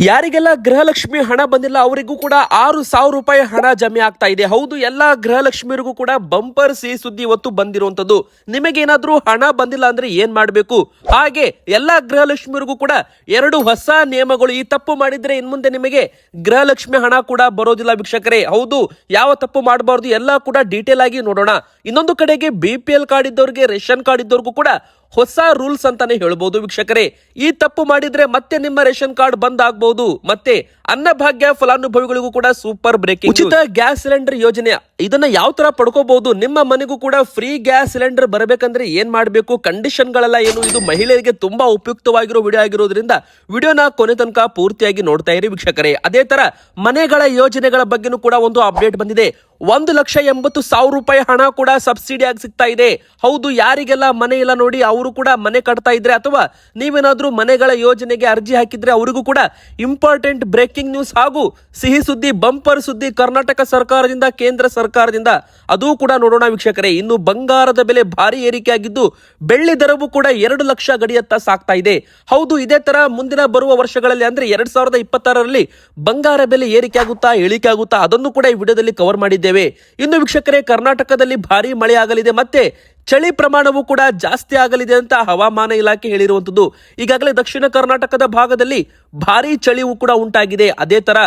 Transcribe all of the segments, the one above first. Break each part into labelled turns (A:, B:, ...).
A: ಯಾರಿಗೆಲ್ಲ ಗೃಹಲಕ್ಷ್ಮಿ ಹಣ ಬಂದಿಲ್ಲ ಅವರಿಗೂ ಕೂಡ 6,000 ರೂಪಾಯಿ ಹಣ ಜಮೆ ಆಗ್ತಾ ಇದೆ. ಹೌದು, ಎಲ್ಲಾ ಗೃಹಲಕ್ಷ್ಮಿಯರಿಗೂ ಕೂಡ ಬಂಪರ್ ಸಿಹಿ ಸುದ್ದಿ ಇವತ್ತು ಬಂದಿರುವಂತದ್ದು. ನಿಮಗೇನಾದ್ರೂ ಹಣ ಬಂದಿಲ್ಲ ಅಂದ್ರೆ ಏನ್ ಮಾಡಬೇಕು, ಹಾಗೆ ಎಲ್ಲಾ ಗೃಹಲಕ್ಷ್ಮಿಯರಿಗೂ ಕೂಡ 2 ಹೊಸ ನಿಯಮಗಳು. ಈ ತಪ್ಪು ಮಾಡಿದ್ರೆ ಇನ್ ಮುಂದೆ ನಿಮಗೆ ಗೃಹಲಕ್ಷ್ಮಿ ಹಣ ಕೂಡ ಬರೋದಿಲ್ಲ ವೀಕ್ಷಕರೇ. ಹೌದು, ಯಾವ ತಪ್ಪು ಮಾಡಬಾರ್ದು ಎಲ್ಲ ಕೂಡ ಡೀಟೇಲ್ ಆಗಿ ನೋಡೋಣ. ಇನ್ನೊಂದು ಕಡೆಗೆ BPL ಕಾರ್ಡ್ ಇದ್ದವ್ರಿಗೆ, ರೇಷನ್ ಕಾರ್ಡ್ ಇದ್ದವ್ರಿಗೂ ಕೂಡ ಹೊಸ ರೂಲ್ಸ್ ಅಂತಾನೆ ಹೇಳ್ಬಹುದು ವೀಕ್ಷಕರೇ. ಈ ತಪ್ಪು ಮಾಡಿದ್ರೆ ಮತ್ತೆ ನಿಮ್ಮ ರೇಷನ್ ಕಾರ್ಡ್ ಬಂದ್ ಆಗಬಹುದು. ಮತ್ತೆ ಅನ್ನಭಾಗ್ಯ ಫಲಾನುಭವಿಗಳಿಗೂ ಕೂಡ ಸೂಪರ್ ಬ್ರೇಕಿಂಗ್. ಉಚಿತ ಗ್ಯಾಸ್ ಸಿಲಿಂಡರ್ ಯೋಜನೆ, ಇದನ್ನ ಯಾವ ತರ ಪಡ್ಕೋಬಹುದು, ನಿಮ್ಮ ಮನೆಗೂ ಕೂಡ ಫ್ರೀ ಗ್ಯಾಸ್ ಸಿಲಿಂಡರ್ ಬರಬೇಕಂದ್ರೆ ಏನ್ ಮಾಡಬೇಕು, ಕಂಡೀಷನ್ ಗಳೆಲ್ಲ ಏನು, ಇದು ಮಹಿಳೆಯರಿಗೆ ತುಂಬಾ ಉಪಯುಕ್ತವಾಗಿರೋ ವಿಡಿಯೋ ಆಗಿರೋದ್ರಿಂದ ವಿಡಿಯೋನ ಕೊನೆ ತನಕ ಪೂರ್ತಿಯಾಗಿ ನೋಡ್ತಾ ಇರಿ ವೀಕ್ಷಕರೇ. ಅದೇ ತರ ಮನೆಗಳ ಯೋಜನೆಗಳ ಬಗ್ಗೆನೂ ಕೂಡ ಒಂದು ಅಪ್ಡೇಟ್ ಬಂದಿದೆ. 1,80,000 ರೂಪಾಯಿ ಹಣ ಕೂಡ ಸಬ್ಸಿಡಿ ಆಗಿ ಸಿಗ್ತಾ ಇದೆ. ಹೌದು, ಯಾರಿಗೆಲ್ಲ ಮನೆ ಇಲ್ಲ ನೋಡಿ ಅವರು ಕೂಡ ಮನೆ ಕಟ್ತಾ ಇದ್ರೆ, ಅಥವಾ ನೀವೇನಾದ್ರೂ ಮನೆಗಳ ಯೋಜನೆಗೆ ಅರ್ಜಿ ಹಾಕಿದ್ರೆ ಅವರಿಗೂ ಕೂಡ ಇಂಪಾರ್ಟೆಂಟ್ ಬ್ರೇಕಿಂಗ್ ನ್ಯೂಸ್ ಹಾಗೂ ಸಿಹಿ ಸುದ್ದಿ, ಬಂಪರ್ ಸುದ್ದಿ ಕರ್ನಾಟಕ ಸರ್ಕಾರದಿಂದ, ಕೇಂದ್ರ ಸರ್ಕಾರದಿಂದ, ಅದು ಕೂಡ ನೋಡೋಣ ವೀಕ್ಷಕರೇ. ಇನ್ನು ಬಂಗಾರದ ಬೆಲೆ ಭಾರಿ ಏರಿಕೆ ಆಗಿದ್ದು ಬೆಳ್ಳಿ ದರವು ಕೂಡ 2 ಲಕ್ಷ ಗಡಿಯತ್ತ ಸಾಗ್ತಾ ಇದೆ. ಹೌದು, ಇದೇ ತರ ಮುಂದಿನ ಬರುವ ವರ್ಷಗಳಲ್ಲಿ ಅಂದ್ರೆ 2026ರಲ್ಲಿ ಬಂಗಾರ ಬೆಲೆ ಏರಿಕೆ ಆಗುತ್ತಾ, ಇಳಿಕೆ ಆಗುತ್ತಾ, ಅದನ್ನು ಕೂಡ ಈ ವಿಡಿಯೋದಲ್ಲಿ ಕವರ್ ಮಾಡಿದ್ದೇವೆ. ಇನ್ನು ವೀಕ್ಷಕರೇ, ಕರ್ನಾಟಕದಲ್ಲಿ ಭಾರಿ ಮಳೆ ಆಗಲಿದೆ, ಮತ್ತೆ ಚಳಿ ಪ್ರಮಾಣವೂ ಕೂಡ ಜಾಸ್ತಿ ಆಗಲಿದೆ ಅಂತ ಹವಾಮಾನ ಇಲಾಖೆ ಹೇಳಿರುವಂತದ್ದು. ಈಗಾಗಲೇ ದಕ್ಷಿಣ ಕರ್ನಾಟಕದ ಭಾಗದಲ್ಲಿ ಭಾರಿ ಚಳಿಯೂ ಕೂಡ ಉಂಟಾಗಿದೆ. ಅದೇ ತರ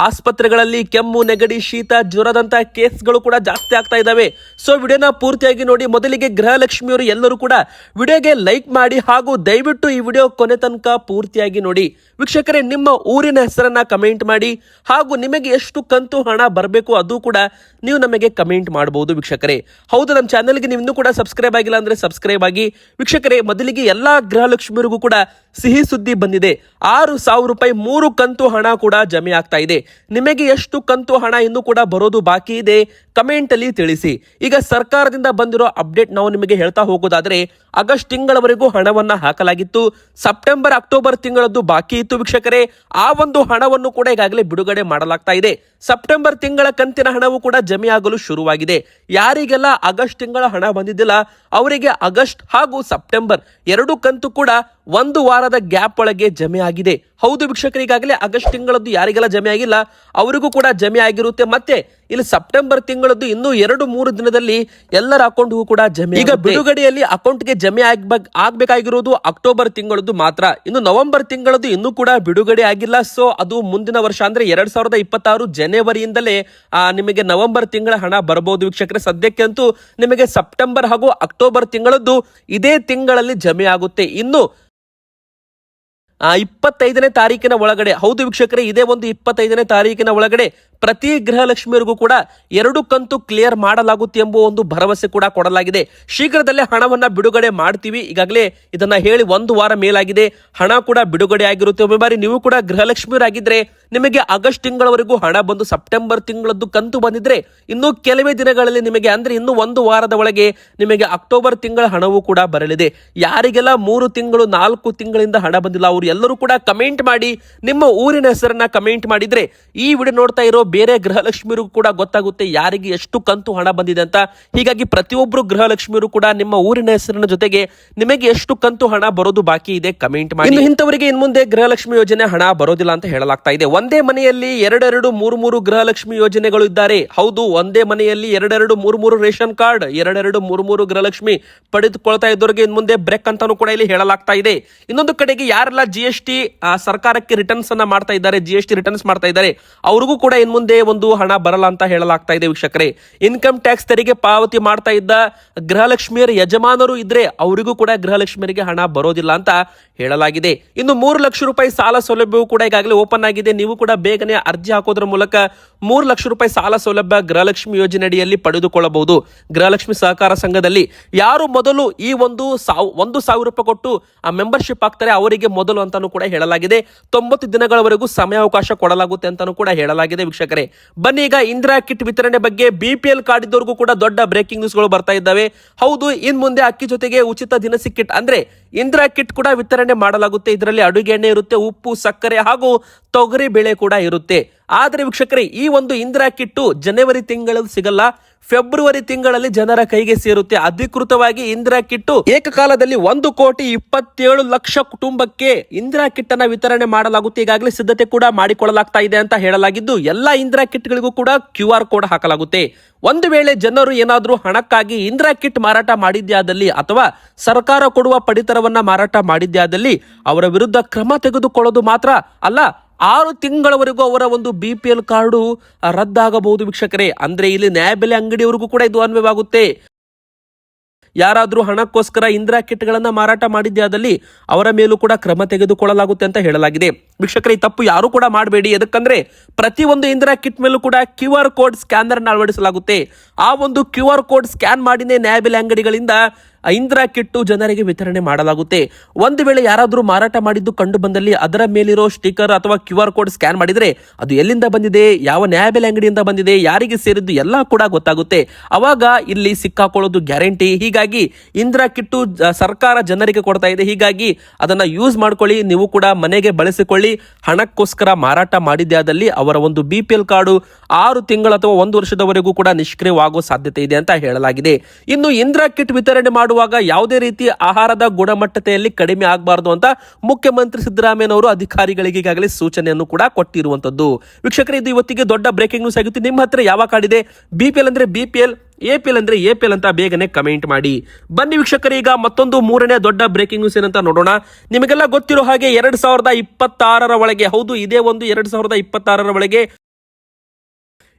A: ಆಸ್ಪತ್ರೆಗಳಲ್ಲಿ ಕೆಮ್ಮು, ನೆಗಡಿ, ಶೀತ, ಜ್ವರದಂತಹ ಕೇಸ್ಗಳು ಕೂಡ ಜಾಸ್ತಿ ಆಗ್ತಾ ಇದಾವೆ. ಸೊ ವಿಡಿಯೋನ ಪೂರ್ತಿಯಾಗಿ ನೋಡಿ. ಮೊದಲಿಗೆ ಗೃಹಲಕ್ಷ್ಮಿಯವರು ಎಲ್ಲರೂ ಕೂಡ ವಿಡಿಯೋಗೆ ಲೈಕ್ ಮಾಡಿ ಹಾಗೂ ದಯವಿಟ್ಟು ಈ ವಿಡಿಯೋ ಕೊನೆ ತನಕ ಪೂರ್ತಿಯಾಗಿ ನೋಡಿ ವೀಕ್ಷಕರೇ. ನಿಮ್ಮ ಊರಿನ ಹೆಸರನ್ನ ಕಮೆಂಟ್ ಮಾಡಿ ಹಾಗೂ ನಿಮಗೆ ಎಷ್ಟು ಕಂತು ಹಣ ಬರಬೇಕು ಅದು ಕೂಡ ನೀವು ನಮಗೆ ಕಮೆಂಟ್ ಮಾಡಬಹುದು ವೀಕ್ಷಕರೇ. ಹೌದು, ನಮ್ಮ ಚಾನೆಲ್ಗೆ ನೀವು ಇನ್ನೂ ಕೂಡ ಸಬ್ಸ್ಕ್ರೈಬ್ ಆಗಿಲ್ಲ ಅಂದ್ರೆ ಸಬ್ಸ್ಕ್ರೈಬ್ ಆಗಿ ವೀಕ್ಷಕರೇ. ಮೊದಲಿಗೆ ಎಲ್ಲಾ ಗೃಹಲಕ್ಷ್ಮಿಯರಿಗೂ ಕೂಡ ಸಿಹಿ ಸುದ್ದಿ ಬಂದಿದೆ. 6,000 ರೂಪಾಯಿ 3 ಕಂತು ಹಣ ಕೂಡ ಜಮೆ ಆಗ್ತಾ ಇದೆ. ನಿಮಗೆ ಎಷ್ಟು ಕಂತು ಹಣ ಇನ್ನೂ ಕೂಡ ಬರೋದು ಬಾಕಿ ಇದೆ ಕಮೆಂಟ್ ಅಲ್ಲಿ ತಿಳಿಸಿ. ಈಗ ಸರ್ಕಾರದಿಂದ ಬಂದಿರೋ ಅಪ್ಡೇಟ್ ನಾವು ನಿಮಗೆ ಹೇಳ್ತಾ ಹೋಗೋದಾದ್ರೆ, ಆಗಸ್ಟ್ ತಿಂಗಳವರೆಗೂ ಹಣವನ್ನ ಹಾಕಲಾಗಿತ್ತು. ಸೆಪ್ಟೆಂಬರ್, ಅಕ್ಟೋಬರ್ ತಿಂಗಳದ್ದು ಬಾಕಿ ಇತ್ತು ವೀಕ್ಷಕರೇ. ಆ ಒಂದು ಹಣವನ್ನು ಕೂಡ ಈಗಾಗಲೇ ಬಿಡುಗಡೆ ಮಾಡಲಾಗ್ತಾ ಇದೆ. ಸೆಪ್ಟೆಂಬರ್ ತಿಂಗಳ ಕಂತಿನ ಹಣವು ಕೂಡ ಜಮೆ ಆಗಲು ಶುರುವಾಗಿದೆ. ಯಾರಿಗೆಲ್ಲ ಆಗಸ್ಟ್ ತಿಂಗಳ ಹಣ ಬಂದಿದ್ದಿಲ್ಲ ಅವರಿಗೆ ಆಗಸ್ಟ್ ಹಾಗೂ ಸೆಪ್ಟೆಂಬರ್ 2 ಕಂತು ಕೂಡ 1 ವಾರದ ಗ್ಯಾಪ್ ಒಳಗೆ ಜಮೆ ಆಗಿದೆ. ಹೌದು ವೀಕ್ಷಕರು, ಈಗಾಗಲೇ ಆಗಸ್ಟ್ ತಿಂಗಳದ್ದು ಯಾರಿಗೆಲ್ಲ ಜಮೆ ಆಗಿಲ್ಲ ಅವರಿಗೂ ಕೂಡ ಜಮೆ ಆಗಿರುತ್ತೆ. ಮತ್ತೆ ಇಲ್ಲಿ ಸೆಪ್ಟೆಂಬರ್ ತಿಂಗಳದ್ದು ಇನ್ನೂ 2-3 ದಿನದಲ್ಲಿ ಎಲ್ಲರ ಅಕೌಂಟ್ಗೂ ಕೂಡ ಜಮೆ. ಈಗ ಬಿಡುಗಡೆಯಲ್ಲಿ ಅಕೌಂಟ್ಗೆ ಜಮೆ ಆಗ್ಬೇಕಾಗಿರೋದು ಅಕ್ಟೋಬರ್ ತಿಂಗಳದ್ದು ಮಾತ್ರ. ಇನ್ನು ನವೆಂಬರ್ ತಿಂಗಳದ್ದು ಇನ್ನೂ ಕೂಡ ಬಿಡುಗಡೆ ಆಗಿಲ್ಲ. ಸೊ ಅದು ಮುಂದಿನ ವರ್ಷ ಅಂದ್ರೆ 2026 ಜನವರಿಯಿಂದಲೇ ನಿಮಗೆ ನವೆಂಬರ್ ತಿಂಗಳ ಹಣ ಬರಬಹುದು ವೀಕ್ಷಕರೇ. ಸದ್ಯಕ್ಕಂತೂ ನಿಮಗೆ ಸೆಪ್ಟೆಂಬರ್ ಹಾಗೂ ಅಕ್ಟೋಬರ್ ತಿಂಗಳದ್ದು ಇದೇ ತಿಂಗಳಲ್ಲಿ ಜಮೆ ಆಗುತ್ತೆ. ಇನ್ನು 25ನೇ ತಾರೀಕಿನ ಒಳಗಡೆ, ಹೌದು ವೀಕ್ಷಕರೇ, ಇದೇ ಒಂದು 25ನೇ ತಾರೀಕಿನ ಒಳಗಡೆ ಪ್ರತಿ ಗೃಹಲಕ್ಷ್ಮಿಯರಿಗೂ ಕೂಡ 2 ಕಂತು ಕ್ಲಿಯರ್ ಮಾಡಲಾಗುತ್ತೆ ಎಂಬ ಒಂದು ಭರವಸೆ ಕೂಡ ಕೊಡಲಾಗಿದೆ. ಶೀಘ್ರದಲ್ಲೇ ಹಣವನ್ನ ಬಿಡುಗಡೆ ಮಾಡ್ತೀವಿ. ಈಗಾಗಲೇ ಇದನ್ನ ಹೇಳಿ 1 ವಾರ ಮೇಲಾಗಿದೆ. ಹಣ ಕೂಡ ಬಿಡುಗಡೆ ಆಗಿರುತ್ತೆ. ಒಮ್ಮೆ ಬಾರಿ ನೀವು ಕೂಡ ಗೃಹಲಕ್ಷ್ಮಿಯರಾಗಿದ್ರೆ ನಿಮಗೆ ಆಗಸ್ಟ್ ತಿಂಗಳವರೆಗೂ ಹಣ ಬಂದು ಸೆಪ್ಟೆಂಬರ್ ತಿಂಗಳದ್ದು ಕಂತು ಬಂದಿದ್ರೆ ಇನ್ನು ಕೆಲವೇ ದಿನಗಳಲ್ಲಿ ನಿಮಗೆ ಅಂದ್ರೆ ಇನ್ನು 1 ವಾರದ ಒಳಗೆ ನಿಮಗೆ ಅಕ್ಟೋಬರ್ ತಿಂಗಳ ಹಣವೂ ಕೂಡ ಬರಲಿದೆ. ಯಾರಿಗೆಲ್ಲ 3 ತಿಂಗಳು 4 ತಿಂಗಳಿಂದ ಹಣ ಬಂದಿಲ್ಲ ಅವರು ಎಲ್ಲರೂ ಕೂಡ ಕಮೆಂಟ್ ಮಾಡಿ, ನಿಮ್ಮ ಊರಿನ ಹೆಸರನ್ನ ಕಮೆಂಟ್ ಮಾಡಿದ್ರೆ ಈ ವಿಡಿಯೋ ನೋಡ್ತಾ ಇರೋ ಬೇರೆ ಗೃಹಲಕ್ಷ್ಮಿಯರಿಗೂ ಕೂಡ ಗೊತ್ತಾಗುತ್ತೆ ಯಾರಿಗೆ ಎಷ್ಟು ಕಂತು ಹಣ ಬಂದಿದೆ ಅಂತ. ಹೀಗಾಗಿ ಪ್ರತಿಯೊಬ್ಬರು ಗೃಹಲಕ್ಷ್ಮಿಯರು ಕೂಡ ನಿಮ್ಮ ಊರಿನ ಹೆಸರಿನ ಜೊತೆಗೆ ನಿಮಗೆ ಎಷ್ಟು ಕಂತು ಹಣ ಬರೋದು ಬಾಕಿ ಇದೆ ಕಮೆಂಟ್ ಮಾಡಿ. ಇಂಥವರಿಗೆ ಇನ್ ಮುಂದೆ ಗೃಹಲಕ್ಷ್ಮಿ ಯೋಜನೆ ಹಣ ಬರೋದಿಲ್ಲ ಅಂತ ಹೇಳಲಾಗ್ತಾ ಇದೆ. ಒಂದೇ ಮನೆಯಲ್ಲಿ 2-2, 3-3 ಗೃಹಲಕ್ಷ್ಮಿ ಯೋಜನೆಗಳು ಇದ್ದಾರೆ. ಹೌದು, ಒಂದೇ ಮನೆಯಲ್ಲಿ 2-2, 3-3 ರೇಷನ್ ಕಾರ್ಡ್, 2-2, 3-3 ಗೃಹಲಕ್ಷ್ಮಿ ಪಡೆದುಕೊಳ್ತಾ ಇದ್ದವರಿಗೆ ಇನ್ ಮುಂದೆ ಬ್ರೇಕ್ ಅಂತಾನು ಕೂಡ ಇಲ್ಲಿ ಹೇಳಲಾಗ್ತಾ ಇದೆ. ಇನ್ನೊಂದು ಕಡೆಗೆ ಯಾರೆಲ್ಲ GST ಸರ್ಕಾರಕ್ಕೆ ರಿಟರ್ನ್ಸ್ ಅನ್ನ ಮಾಡ್ತಾ ಇದ್ದಾರೆ, GST ರಿಟರ್ನ್ಸ್ ಮಾಡ್ತಾ ಇದ್ದಾರೆ, ಅವ್ರಿಗೂ ಕೂಡ ಇನ್ ಮುಂದೆ ಒಂದು ಹಣ ಬರಲ್ಲ ಅಂತ ಹೇಳಲಾಗ್ತಾ ಇದೆ ವೀಕ್ಷಕರೇ. ಇನ್ಕಮ್ ಟ್ಯಾಕ್ಸ್ ತೆರಿಗೆ ಪಾವತಿ ಮಾಡ್ತಾ ಇದ್ದ ಗೃಹಲಕ್ಷ್ಮಿಯರ ಯಜಮಾನರು ಇದ್ರೆ ಅವರಿಗೂ ಕೂಡ ಗೃಹಲಕ್ಷ್ಮಿಯರಿಗೆ ಹಣ ಬರೋದಿಲ್ಲ ಅಂತ ಹೇಳಲಾಗಿದೆ. ಇನ್ನು 3 ಲಕ್ಷ ರೂಪಾಯಿ ಸಾಲ ಸೌಲಭ್ಯವು ಕೂಡ ಈಗಾಗಲೇ ಓಪನ್ ಆಗಿದೆ. ನೀವು ಕೂಡ ಬೇಗನೆ ಅರ್ಜಿ ಹಾಕೋದ್ರ ಮೂಲಕ 3 ಲಕ್ಷ ರೂಪಾಯಿ ಸಾಲ ಸೌಲಭ್ಯ ಗೃಹಲಕ್ಷ್ಮಿ ಯೋಜನೆ ಅಡಿಯಲ್ಲಿ ಪಡೆದುಕೊಳ್ಳಬಹುದು. ಗೃಹಲಕ್ಷ್ಮಿ ಸಹಕಾರ ಸಂಘದಲ್ಲಿ ಯಾರು ಮೊದಲು ಈ 1,000 ರೂಪಾಯಿ ಕೊಟ್ಟು ಮೆಂಬರ್ಶಿಪ್ ಆಗ್ತಾರೆ ಅವರಿಗೆ ಮೊದಲು ಅಂತಾನು ಕೂಡ ಹೇಳಲಾಗಿದೆ. 90 ದಿನಗಳವರೆಗೂ ಸಮಯಾವಕಾಶ ಕೊಡಲಾಗುತ್ತೆ ಅಂತಾನು ಕೂಡ ಹೇಳಲಾಗಿದೆ ವೀಕ್ಷಕರೇ. ಬನ್ನಿ ಈಗ ಇಂದಿರಾ ಕಿಟ್ ವಿತರಣೆ ಬಗ್ಗೆ BPL ಕಾರ್ಡ್ ಇದ್ದವರಿಗೂ ಕೂಡ ದೊಡ್ಡ ಬ್ರೇಕಿಂಗ್ ನ್ಯೂಸ್ಗಳು ಬರ್ತಾ ಇದ್ದಾವೆ. ಹೌದು, ಇನ್ ಮುಂದೆ ಅಕ್ಕಿ ಜೊತೆಗೆ ಉಚಿತ ದಿನಸಿ ಕಿಟ್ ಅಂದ್ರೆ ಇಂದಿರಾ ಕಿಟ್ ಕೂಡ ವಿತರಣೆ ಮಾಡಲಾಗುತ್ತೆ. ಇದರಲ್ಲಿ ಅಡುಗೆ ಎಣ್ಣೆ ಇರುತ್ತೆ, ಉಪ್ಪು, ಸಕ್ಕರೆ ಹಾಗೂ ತೊಗರಿ ಬೇಳೆ ಕೂಡ ಇರುತ್ತೆ. ಆದ್ರೆ ವೀಕ್ಷಕರೇ, ಈ ಒಂದು ಇಂದಿರಾ ಕಿಟ್ಟು ಜನವರಿ ತಿಂಗಳಲ್ಲಿ ಸಿಗಲ್ಲ, ಫೆಬ್ರವರಿ ತಿಂಗಳಲ್ಲಿ ಜನರ ಕೈಗೆ ಸೇರುತ್ತೆ. ಅಧಿಕೃತವಾಗಿ ಇಂದಿರಾ ಕಿಟ್ ಏಕಕಾಲದಲ್ಲಿ 1,27,00,000 ಕುಟುಂಬಕ್ಕೆ ಇಂದಿರಾ ಕಿಟ್ ಅನ್ನ ವಿತರಣೆ ಮಾಡಲಾಗುತ್ತೆ. ಈಗಾಗಲೇ ಸಿದ್ಧತೆ ಕೂಡ ಮಾಡಿಕೊಳ್ಳಲಾಗ್ತಾ ಇದೆ ಅಂತ ಹೇಳಲಾಗಿದ್ದು, ಎಲ್ಲಾ ಇಂದಿರಾ ಕಿಟ್ ಗಳಿಗೂ ಕೂಡ QR ಕೋಡ್ ಹಾಕಲಾಗುತ್ತೆ. ಒಂದು ವೇಳೆ ಜನರು ಏನಾದ್ರೂ ಹಣಕ್ಕಾಗಿ ಇಂದಿರಾ ಕಿಟ್ ಮಾರಾಟ ಮಾಡಿದ್ಯಾದಲ್ಲಿ ಅಥವಾ ಸರ್ಕಾರ ಕೊಡುವ ಪಡಿತರವನ್ನ ಮಾರಾಟ ಮಾಡಿದ್ಯಾದಲ್ಲಿ ಅವರ ವಿರುದ್ಧ ಕ್ರಮ ತೆಗೆದುಕೊಳ್ಳೋದು ಮಾತ್ರ ಅಲ್ಲ, 6 ತಿಂಗಳವರೆಗೂ ಅವರ ಒಂದು BPL ಕಾರ್ಡು ರದ್ದಾಗಬಹುದು ವೀಕ್ಷಕರೇ. ಅಂದ್ರೆ ಇಲ್ಲಿ ನ್ಯಾಯಬೆಲೆ ಅಂಗಡಿಯವರಿಗೂ ಕೂಡ ಇದು ಅನ್ವಯವಾಗುತ್ತೆ. ಯಾರಾದ್ರೂ ಹಣಕ್ಕೋಸ್ಕರ ಇಂದಿರಾ ಕಿಟ್ಗಳನ್ನ ಮಾರಾಟ ಮಾಡಿದ್ಯಾದಲ್ಲಿ ಅವರ ಮೇಲೂ ಕೂಡ ಕ್ರಮ ತೆಗೆದುಕೊಳ್ಳಲಾಗುತ್ತೆ ಅಂತ ಹೇಳಲಾಗಿದೆ. ವೀಕ್ಷಕರೇ, ಈ ತಪ್ಪು ಯಾರು ಕೂಡ ಮಾಡಬೇಡಿ. ಯಾಕಂದ್ರೆ ಪ್ರತಿಯೊಂದು ಇಂದಿರಾ ಕಿಟ್ ಮೇಲೂ ಕೂಡ QR ಕೋಡ್ ಸ್ಕ್ಯಾನರ್ ಅಳವಡಿಸಲಾಗುತ್ತೆ. ಆ ಒಂದು QR ಕೋಡ್ ಸ್ಕ್ಯಾನ್ ಮಾಡಿನೇ ನ್ಯಾಯಬೆಲೆ ಅಂಗಡಿಗಳಿಂದ ಇಂದಿರಾ ಕಿಟ್ಟು ಜನರಿಗೆ ವಿತರಣೆ ಮಾಡಲಾಗುತ್ತೆ. ಒಂದು ವೇಳೆ ಯಾರಾದ್ರೂ ಮಾರಾಟ ಮಾಡಿದ್ದು ಕಂಡು ಬಂದಲ್ಲಿ ಅದರ ಮೇಲಿರೋ ಸ್ಟಿಕರ್ ಅಥವಾ QR ಕೋಡ್ ಸ್ಕ್ಯಾನ್ ಮಾಡಿದ್ರೆ ಅದು ಎಲ್ಲಿಂದ ಬಂದಿದೆ, ಯಾವ ನ್ಯಾಯಬೆಲೆ ಅಂಗಡಿಯಿಂದ ಬಂದಿದೆ, ಯಾರಿಗೆ ಸೇರಿದ್ದು ಎಲ್ಲ ಕೂಡ ಗೊತ್ತಾಗುತ್ತೆ. ಅವಾಗ ಇಲ್ಲಿ ಸಿಕ್ಕಾಕೊಳ್ಳೋದು ಗ್ಯಾರಂಟಿ. ಹೀಗಾಗಿ ಇಂದಿರಾ ಕಿಟ್ಟು ಸರ್ಕಾರ ಜನರಿಗೆ ಕೊಡ್ತಾ ಇದೆ. ಹೀಗಾಗಿ ಅದನ್ನ ಯೂಸ್ ಮಾಡ್ಕೊಳ್ಳಿ, ನೀವು ಕೂಡ ಮನೆಗೆ ಬಳಸಿಕೊಳ್ಳಿ. ಹಣಕ್ಕೋಸ್ಕರ ಮಾರಾಟ ಮಾಡಿದ್ಯಾದಲ್ಲಿ ಅವರ ಒಂದು BPL ಕಾರ್ಡು 6 ತಿಂಗಳು ಅಥವಾ 1 ವರ್ಷದವರೆಗೂ ಕೂಡ ನಿಷ್ಕ್ರಿಯವಾಗುವ ಸಾಧ್ಯತೆ ಇದೆ ಅಂತ ಹೇಳಲಾಗಿದೆ. ಇನ್ನು ಇಂದಿರಾ ಕಿಟ್ ವಿತರಣೆ ಮಾಡುವಾಗ ಯಾವುದೇ ರೀತಿ ಆಹಾರದ ಗುಣಮಟ್ಟತೆಯಲ್ಲಿ ಕಡಿಮೆ ಆಗಬಾರದು ಅಂತ ಮುಖ್ಯಮಂತ್ರಿ ಸಿದ್ದರಾಮಯ್ಯನವರು ಅಧಿಕಾರಿಗಳಿಗೆ ಈಗಾಗಲೇ ಸೂಚನೆಯನ್ನು ಕೂಡ ಕೊಟ್ಟಿರುವಂತದ್ದು. ವೀಕ್ಷಕರೇ, ಇದು ಇವತ್ತಿಗೆ ದೊಡ್ಡ ಬ್ರೇಕಿಂಗ್ ನ್ಯೂಸ್ ಆಗಿತ್ತು. ನಿಮ್ಮ ಹತ್ರ ಯಾವ ಕಾರ್ಡ್ ಇದೆ? BPL ಅಂದ್ರೆ BPL, APL ಅಂದ್ರೆ APL ಅಂತ ಬೇಗನೆ ಕಮೆಂಟ್ ಮಾಡಿ. ಬನ್ನಿ ವೀಕ್ಷಕರೇ, ಈಗ ಮತ್ತೊಂದು 3ನೇ ದೊಡ್ಡ ಬ್ರೇಕಿಂಗ್ ನ್ಯೂಸ್ ಏನಂತ ನೋಡೋಣ. ನಿಮಗೆಲ್ಲ ಗೊತ್ತಿರೋ ಹಾಗೆ 2026ರ ಒಳಗೆ, ಹೌದು ಇದೇ ಒಂದು 2026ರ ಒಳಗೆ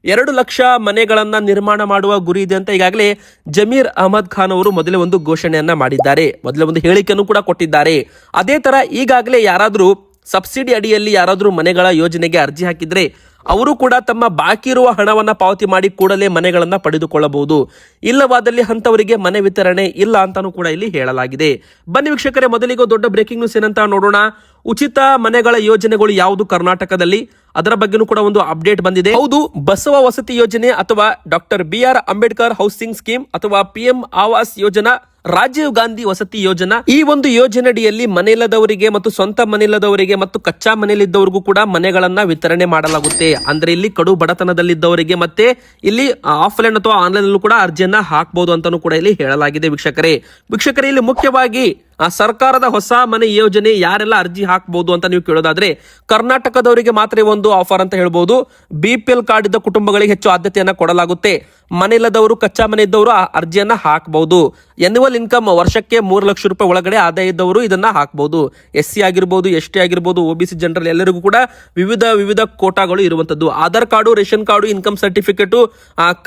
A: 2 ಲಕ್ಷ ಮನೆಗಳನ್ನ ನಿರ್ಮಾಣ ಮಾಡುವ ಗುರಿ ಇದೆ ಅಂತ ಈಗಾಗಲೇ ಜಮೀರ್ ಅಹಮದ್ ಖಾನ್ ಅವರು ಮೊದಲೇ ಒಂದು ಘೋಷಣೆಯನ್ನ ಮಾಡಿದ್ದಾರೆ, ಮೊದಲೇ ಒಂದು ಹೇಳಿಕೆಯನ್ನು ಕೂಡ ಕೊಟ್ಟಿದ್ದಾರೆ. ಅದೇ ತರ ಈಗಾಗಲೇ ಯಾರಾದ್ರೂ ಸಬ್ಸಿಡಿ ಅಡಿಯಲ್ಲಿ ಯಾರಾದ್ರೂ ಮನೆಗಳ ಯೋಜನೆಗೆ ಅರ್ಜಿ ಹಾಕಿದ್ರೆ ಅವರು ಕೂಡ ತಮ್ಮ ಬಾಕಿ ಇರುವ ಹಣವನ್ನ ಪಾವತಿ ಮಾಡಿ ಕೂಡಲೇ ಮನೆಗಳನ್ನ ಪಡೆದುಕೊಳ್ಳಬಹುದು. ಇಲ್ಲವಾದಲ್ಲಿ ಅಂತವರಿಗೆ ಮನೆ ವಿತರಣೆ ಇಲ್ಲ ಅಂತಾನೂ ಕೂಡ ಇಲ್ಲಿ ಹೇಳಲಾಗಿದೆ. ಬನ್ನಿ ವೀಕ್ಷಕರೇ, ಮೊದಲಿಗೆ ದೊಡ್ಡ ಬ್ರೇಕಿಂಗ್ ನ್ಯೂಸ್ ಏನಂತ ನೋಡೋಣ. ಉಚಿತ ಮನೆಗಳ ಯೋಜನೆಗಳು ಯಾವುದು ಕರ್ನಾಟಕದಲ್ಲಿ, ಅದರ ಬಗ್ಗೆನೂ ಕೂಡ ಒಂದು ಅಪ್ಡೇಟ್ ಬಂದಿದೆ. ಹೌದು, ಬಸವ ವಸತಿ ಯೋಜನೆ ಅಥವಾ doctor BR Ambedkar housing scheme ಅಥವಾ PM ಆವಾಸ್ ಯೋಜನಾ, ರಾಜೀವ್ ಗಾಂಧಿ ವಸತಿ ಯೋಜನಾ, ಈ ಒಂದು ಯೋಜನೆಯಡಿಯಲ್ಲಿ ಮನೆಯಿಲ್ಲದವರಿಗೆ ಮತ್ತು ಸ್ವಂತ ಮನೆಯಿಲ್ಲದವರಿಗೆ ಮತ್ತು ಕಚ್ಚಾ ಮನೆಯಲ್ಲಿದ್ದವರಿಗೂ ಕೂಡ ಮನೆಗಳನ್ನ ವಿತರಣೆ ಮಾಡಲಾಗುತ್ತೆ. ಅಂದ್ರೆ ಇಲ್ಲಿ ಕಡು ಬಡತನದಲ್ಲಿದ್ದವರಿಗೆ ಮತ್ತೆ ಇಲ್ಲಿ ಆಫ್ಲೈನ್ ಅಥವಾ ಆನ್ಲೈನ್ ಕೂಡ ಅರ್ಜಿಯನ್ನ ಹಾಕಬಹುದು ಅಂತಾನೂ ಕೂಡ ಇಲ್ಲಿ ಹೇಳಲಾಗಿದೆ. ವೀಕ್ಷಕರೇ, ಇಲ್ಲಿ ಮುಖ್ಯವಾಗಿ ಸರ್ಕಾರದ ಹೊಸ ಮನೆ ಯೋಜನೆ ಯಾರೆಲ್ಲ ಅರ್ಜಿ ಹಾಕಬಹುದು ಅಂತ ನೀವು ಕೇಳೋದಾದ್ರೆ ಕರ್ನಾಟಕದವರಿಗೆ ಮಾತ್ರ ಒಂದು ಆಫರ್ ಅಂತ ಹೇಳ್ಬಹುದು. BPL ಕಾರ್ಡ್ ಇದ್ದ ಕುಟುಂಬಗಳಿಗೆ ಹೆಚ್ಚು ಆದ್ಯತೆಯನ್ನ ಕೊಡಲಾಗುತ್ತೆ. ಮನೆಯಿಲ್ಲದವರು, ಕಚ್ಚಾ ಮನೆ ಇದ್ದವರು ಅರ್ಜಿಯನ್ನ ಹಾಕಬಹುದು. ಎನ್ಯುವಲ್ ಇನ್ಕಮ್ ವರ್ಷಕ್ಕೆ 3 ಲಕ್ಷ ರೂಪಾಯಿ ಒಳಗಡೆ ಆದಾಯ ಇದ್ದವರು ಇದನ್ನ ಹಾಕಬಹುದು. SC ಆಗಿರ್ಬೋದು, ST ಆಗಿರ್ಬೋದು, OBC ಜನರಲ್ ಎಲ್ಲರಿಗೂ ಕೂಡ ವಿವಿಧ ಕೋಟಾಗಳು ಇರುವಂತದ್ದು. Aadhaar card, ration card, income certificate,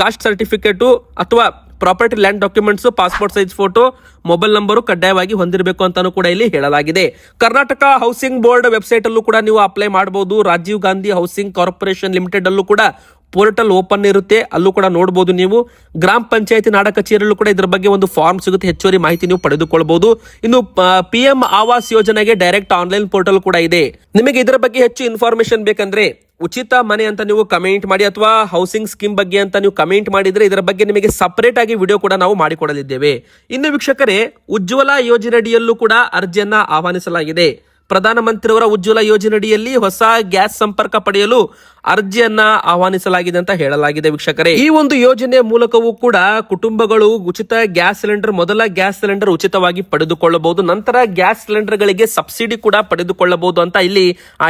A: caste certificate ಅಥವಾ property land documents, passport size photo, mobile number ಕಡ್ಡಾಯವಾಗಿ ಹೊಂದಿರಬೇಕು ಅಂತಾನೂ ಕೂಡ ಇಲ್ಲಿ ಹೇಳಲಾಗಿದೆ. ಕರ್ನಾಟಕ ಹೌಸಿಂಗ್ ಬೋರ್ಡ್ ವೆಬ್ಸೈಟ್ ಅಲ್ಲೂ ಕೂಡ ನೀವು ಅಪ್ಲೈ ಮಾಡಬಹುದು. Rajiv Gandhi housing corporation limited ಅಲ್ಲೂ ಕೂಡ ಪೋರ್ಟಲ್ ಓಪನ್ ಇರುತ್ತೆ, ಅಲ್ಲೂ ಕೂಡ ನೋಡಬಹುದು. ನೀವು ಗ್ರಾಮ ಪಂಚಾಯತಿ ನಾಡ ಕಚೇರಿಯಲ್ಲೂ ಕೂಡ ಇದರ ಬಗ್ಗೆ ಒಂದು ಫಾರ್ಮ್ ಸಿಗುತ್ತೆ, ಹೆಚ್ಚುವರಿ ಮಾಹಿತಿ ನೀವು ಪಡೆದುಕೊಳ್ಳಬಹುದು. ಇನ್ನು PM ಆವಾಸ್ ಯೋಜನೆಗೆ ಡೈರೆಕ್ಟ್ ಆನ್ಲೈನ್ ಪೋರ್ಟಲ್ ಕೂಡ ಇದೆ. ನಿಮಗೆ ಇದರ ಬಗ್ಗೆ ಹೆಚ್ಚು ಇನ್ಫಾರ್ಮೇಶನ್ ಬೇಕಂದ್ರೆ ಉಚಿತ ಮನೆ ಅಂತ ನೀವು ಕಮೆಂಟ್ ಮಾಡಿ ಅಥವಾ ಹೌಸಿಂಗ್ ಸ್ಕೀಮ್ ಬಗ್ಗೆ ಅಂತ ನೀವು ಕಮೆಂಟ್ ಮಾಡಿದ್ರೆ ಇದರ ಬಗ್ಗೆ ನಿಮಗೆ ಸಪರೇಟ್ ಆಗಿ ವಿಡಿಯೋ ಕೂಡ ನಾವು ಮಾಡಿಕೊಡಲಿದ್ದೇವೆ. ಇನ್ನು ವೀಕ್ಷಕರೇ, ಉಜ್ವಲ ಯೋಜನೆಯಡಿಯಲ್ಲೂ ಕೂಡ ಅರ್ಜಿಯನ್ನ ಆಹ್ವಾನಿಸಲಾಗಿದೆ. ಪ್ರಧಾನಮಂತ್ರಿಯವರ ಉಜ್ವಲ ಯೋಜನೆಯಡಿಯಲ್ಲಿ ಹೊಸ ಗ್ಯಾಸ್ ಸಂಪರ್ಕ ಪಡೆಯಲು ಅರ್ಜಿಯನ್ನ ಆಹ್ವಾನಿಸಲಾಗಿದೆ ಅಂತ ಹೇಳಲಾಗಿದೆ. ವೀಕ್ಷಕರೇ, ಈ ಒಂದು ಯೋಜನೆಯ ಮೂಲಕವೂ ಕೂಡ ಕುಟುಂಬಗಳು ಉಚಿತ ಗ್ಯಾಸ್ ಸಿಲಿಂಡರ್, ಮೊದಲ ಗ್ಯಾಸ್ ಸಿಲಿಂಡರ್ ಉಚಿತವಾಗಿ ಪಡೆದುಕೊಳ್ಳಬಹುದು. ನಂತರ ಗ್ಯಾಸ್ ಸಿಲಿಂಡರ್ ಗಳಿಗೆ ಸಬ್ಸಿಡಿ ಕೂಡ ಪಡೆದುಕೊಳ್ಳಬಹುದು ಅಂತ ಇಲ್ಲಿ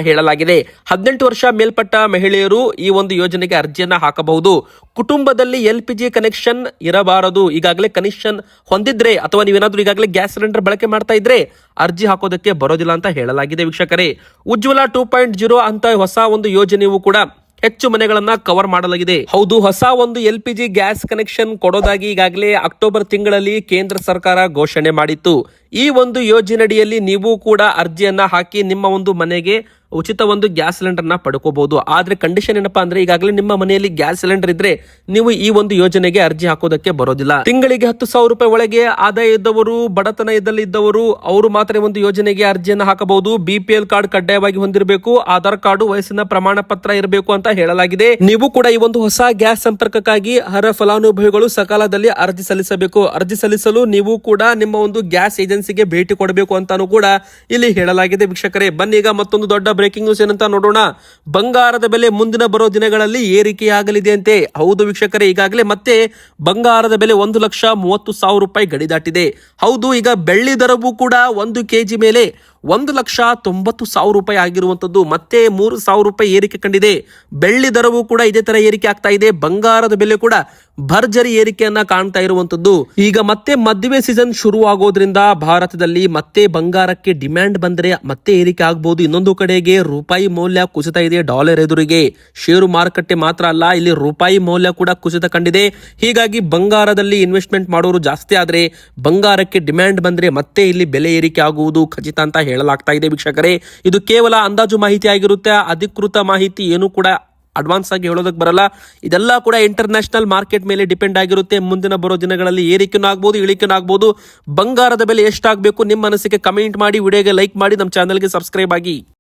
A: ಹೇಳಲಾಗಿದೆ. 18 ವರ್ಷ ಮೇಲ್ಪಟ್ಟ ಮಹಿಳೆಯರು ಈ ಒಂದು ಯೋಜನೆಗೆ ಅರ್ಜಿಯನ್ನ ಹಾಕಬಹುದು. ಕುಟುಂಬದಲ್ಲಿ LPG ಕನೆಕ್ಷನ್ ಇರಬಾರದು. ಈಗಾಗಲೇ ಕನೆಕ್ಷನ್ ಹೊಂದಿದ್ರೆ ಅಥವಾ ನೀವೇನಾದ್ರೂ ಈಗಾಗಲೇ ಗ್ಯಾಸ್ ಸಿಲಿಂಡರ್ ಬಳಕೆ ಮಾಡ್ತಾ ಇದ್ರೆ ಅರ್ಜಿ ಹಾಕೋದಕ್ಕೆ ಬರೋದಿಲ್ಲ ಅಂತ ಹೇಳಲಾಗಿದೆ. ವೀಕ್ಷಕರೇ, ಉಜ್ವಲ 2.0 ಅಂತ ಹೊಸ ಒಂದು ಯೋಜನೆಯೂ ಕೂಡ ಹೆಚ್ಚು ಮನೆಗಳನ್ನ ಕವರ್ ಮಾಡಲಾಗಿದೆ. ಹೌದು, ಹೊಸ ಒಂದು LPG ಗ್ಯಾಸ್ ಕನೆಕ್ಷನ್ ಕೊಡೋದಾಗಿ ಈಗಾಗಲೇ ಅಕ್ಟೋಬರ್ ತಿಂಗಳಲ್ಲಿ ಕೇಂದ್ರ ಸರ್ಕಾರ ಘೋಷಣೆ ಮಾಡಿತ್ತು. ಈ ಒಂದು ಯೋಜನೆಯಡಿಯಲ್ಲಿ ನೀವು ಕೂಡ ಅರ್ಜಿಯನ್ನ ಹಾಕಿ ನಿಮ್ಮ ಒಂದು ಮನೆಗೆ ಉಚಿತ ಒಂದು ಗ್ಯಾಸ್ ಸಿಲಿಂಡರ್ ನ ಪಡ್ಕೋಬಹುದು. ಆದ್ರೆ ಕಂಡೀಷನ್ ಏನಪ್ಪಾ ಅಂದ್ರೆ ಈಗಾಗಲೇ ನಿಮ್ಮ ಮನೆಯಲ್ಲಿ ಗ್ಯಾಸ್ ಸಿಲಿಂಡರ್ ಇದ್ರೆ ನೀವು ಈ ಒಂದು ಯೋಜನೆಗೆ ಅರ್ಜಿ ಹಾಕೋದಕ್ಕೆ ಬರೋದಿಲ್ಲ. ತಿಂಗಳಿಗೆ 10,000 ರೂಪಾಯಿ ಒಳಗೆ ಆದಾಯ ಇದ್ದವರು, ಬಡತನ ಇದ್ದವರು ಅವರು ಮಾತ್ರ ಒಂದು ಯೋಜನೆಗೆ ಅರ್ಜಿಯನ್ನು ಹಾಕಬಹುದು. BPL ಕಾರ್ಡ್ ಕಡ್ಡಾಯವಾಗಿ ಹೊಂದಿರಬೇಕು. ಆಧಾರ್ ಕಾರ್ಡು, ವಯಸ್ಸಿನ ಪ್ರಮಾಣ ಪತ್ರ ಇರಬೇಕು ಅಂತ ಹೇಳಲಾಗಿದೆ. ನೀವು ಕೂಡ ಈ ಒಂದು ಹೊಸ ಗ್ಯಾಸ್ ಸಂಪರ್ಕಕ್ಕಾಗಿ ಅರ್ಹ ಫಲಾನುಭವಿಗಳು ಸಕಾಲದಲ್ಲಿ ಅರ್ಜಿ ಸಲ್ಲಿಸಬೇಕು. ಅರ್ಜಿ ಸಲ್ಲಿಸಲು ನೀವು ಕೂಡ ನಿಮ್ಮ ಒಂದು ಗ್ಯಾಸ್ ಏಜೆನ್ಸಿಗೆ ಭೇಟಿ ಕೊಡಬೇಕು ಅಂತಾನೂ ಕೂಡ ಇಲ್ಲಿ ಹೇಳಲಾಗಿದೆ. ವೀಕ್ಷಕರೇ, ಬನ್ನಿ ಈಗ ಮತ್ತೊಂದು ದೊಡ್ಡ ಬ್ರೇಕಿಂಗ್ ನ್ಯೂಸ್ ಏನಂತ ನೋಡೋಣ. ಬಂಗಾರದ ಬೆಲೆ ಮುಂದಿನ ಬರೋ ದಿನಗಳಲ್ಲಿ ಏರಿಕೆಯಾಗಲಿದೆ ಅಂತೆ. ಹೌದು ವೀಕ್ಷಕರೇ, ಈಗಾಗಲೇ ಮತ್ತೆ ಬಂಗಾರದ ಬೆಲೆ 1,30,30,000 ರೂಪಾಯಿ ಗಡಿ ದಾಟಿದೆ. ಹೌದು, ಈಗ ಬೆಳ್ಳಿ ದರವೂ ಕೂಡ 1 kg ಮೇಲೆ 1,90,000 ರೂಪಾಯಿ ಆಗಿರುವಂತದ್ದು ಮತ್ತೆ 3,000 ರೂಪಾಯಿ ಏರಿಕೆ ಕಂಡಿದೆ. ಬೆಳ್ಳಿ ದರವೂ ಕೂಡ ಇದೇ ತರ ಏರಿಕೆ ಆಗ್ತಾ ಇದೆ. ಬಂಗಾರದ ಬೆಲೆ ಕೂಡ ಭರ್ಜರಿ ಏರಿಕೆಯನ್ನ ಕಾಣ್ತಾ ಇರುವಂತದ್ದು. ಈಗ ಮತ್ತೆ ಮದುವೆ ಸೀಸನ್ ಶುರು ಆಗೋದ್ರಿಂದ ಭಾರತದಲ್ಲಿ ಮತ್ತೆ ಬಂಗಾರಕ್ಕೆ ಡಿಮ್ಯಾಂಡ್ ಬಂದ್ರೆ ಮತ್ತೆ ಏರಿಕೆ ಆಗಬಹುದು. ಇನ್ನೊಂದು ಕಡೆಗೆ ರೂಪಾಯಿ ಮೌಲ್ಯ ಕುಸಿತ ಇದೆ ಡಾಲರ್ ಎದುರಿಗೆ. ಷೇರು ಮಾರುಕಟ್ಟೆ ಮಾತ್ರ ಅಲ್ಲ, ಇಲ್ಲಿ ರೂಪಾಯಿ ಮೌಲ್ಯ ಕೂಡ ಕುಸಿತ ಕಂಡಿದೆ. ಹೀಗಾಗಿ ಬಂಗಾರದಲ್ಲಿ ಇನ್ವೆಸ್ಟ್ಮೆಂಟ್ ಮಾಡೋರು ಜಾಸ್ತಿ ಆದ್ರೆ, ಬಂಗಾರಕ್ಕೆ ಡಿಮ್ಯಾಂಡ್ ಬಂದ್ರೆ ಮತ್ತೆ ಇಲ್ಲಿ ಬೆಲೆ ಏರಿಕೆ ಆಗುವುದು ಖಚಿತ ಅಂತ ಹೇಳಲಾಗ್ತಾ ಇದೆ ವೀಕ್ಷಕರೇ. ಇದು ಕೇವಲ ಅಂದಾಜು ಮಾಹಿತಿ ಆಗಿರುತ್ತೆ. ಅಧಿಕೃತ ಮಾಹಿತಿ ಏನು ಕೂಡ ಅಡ್ವಾನ್ಸ್ ಆಗಿ ಹೇಳೋದಕ್ಕೆ ಬರಲ್ಲ. ಇದೆಲ್ಲ ಕೂಡ ಇಂಟರ್ನ್ಯಾಷನಲ್ ಮಾರ್ಕೆಟ್ ಮೇಲೆ ಡಿಪೆಂಡ್ ಆಗಿರುತ್ತೆ. ಮುಂದಿನ ಬರೋ ದಿನಗಳಲ್ಲಿ ಏರಿಕೆನೂ ಆಗ್ಬೋದು, ಇಳಿಕೆನೂ ಆಗ್ಬೋದು. ಬಂಗಾರದ ಬೆಲೆ ಎಷ್ಟಾಗಬೇಕು ನಿಮ್ಮ ಅನಿಸಿಕೆ ಕಮೆಂಟ್ ಮಾಡಿ, ವಿಡಿಯೋಗೆ ಲೈಕ್ ಮಾಡಿ, ನಮ್ಮ ಚಾನಲ್ಗೆ ಸಬ್ಸ್ಕ್ರೈಬ್ ಆಗಿ.